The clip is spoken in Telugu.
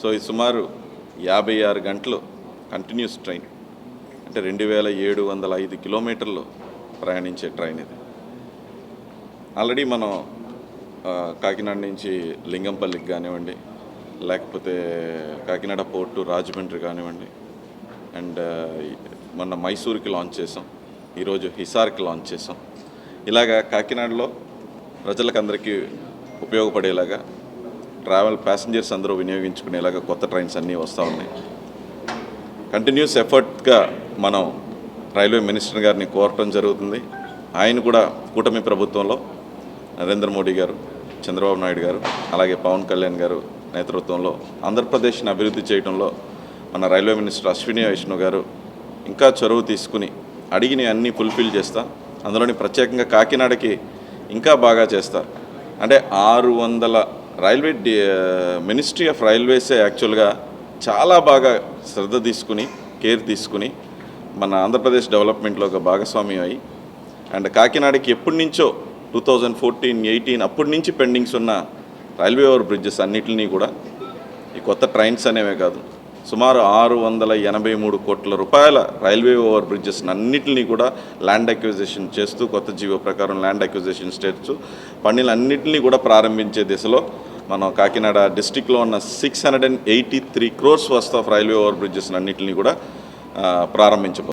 సో ఈ సుమారు 56 గంటలు కంటిన్యూస్ ట్రైన్ అంటే 2705 కిలోమీటర్లు ప్రయాణించే ట్రైన్ ఇది. ఆల్రెడీ మనం కాకినాడ నుంచి లింగంపల్లికి కానివ్వండి, లేకపోతే కాకినాడ పోర్టు రాజమండ్రి కానివ్వండి, అండ్ మొన్న మైసూర్కి లాంచ్ చేసాం, ఈరోజు హిసార్కి లాంచ్ చేసాం. ఇలాగా కాకినాడలో ప్రజలకు అందరికీ ఉపయోగపడేలాగా ట్రావెల్ ప్యాసింజర్స్ అందరూ వినియోగించుకునేలాగా కొత్త ట్రైన్స్ అన్నీ వస్తూ ఉన్నాయి. కంటిన్యూస్ ఎఫర్ట్గా మనం రైల్వే మినిస్టర్ గారిని కోరటం జరుగుతుంది. ఆయన కూడా కూటమి ప్రభుత్వంలో నరేంద్ర మోడీ గారు, చంద్రబాబు నాయుడు గారు, అలాగే పవన్ కళ్యాణ్ గారు నేతృత్వంలో ఆంధ్రప్రదేశ్ని అభివృద్ధి చేయడంలో మన రైల్వే మినిస్టర్ అశ్విని వైష్ణవ్ గారు ఇంకా చొరవ తీసుకుని అడిగిన అన్నీ ఫుల్ఫిల్ చేస్తా, అందులోని ప్రత్యేకంగా కాకినాడకి ఇంకా బాగా చేస్తారు. అంటే 600 రైల్వే మినిస్ట్రీ ఆఫ్ రైల్వేసే యాక్చువల్గా చాలా బాగా శ్రద్ధ తీసుకుని కేర్ తీసుకుని మన ఆంధ్రప్రదేశ్ డెవలప్మెంట్లో ఒక భాగస్వామ్యం అయ్యి, అండ్ కాకినాడకి ఎప్పటి నుంచో 2014-18 అప్పటి నుంచి పెండింగ్స్ ఉన్న రైల్వే ఓవర్ బ్రిడ్జెస్ అన్నిటినీ కూడా ఈ కొత్త ట్రైన్స్ అనేవే కాదు, సుమారు 683 కోట్ల రూపాయల రైల్వే ఓవర్ బ్రిడ్జెస్ అన్నింటినీ కూడా ల్యాండ్ అక్విజిషన్ చేస్తూ కొత్త జీవో ప్రకారం ల్యాండ్ అక్విజిషన్ స్టేట్స్ పనులన్నింటినీ కూడా ప్రారంభించే దిశలో మనం కాకినాడ డిస్టిక్లో ఉన్న 683 crores worth of railway over bridges అన్నింటినీ కూడా ప్రారంభించబోతున్నాం.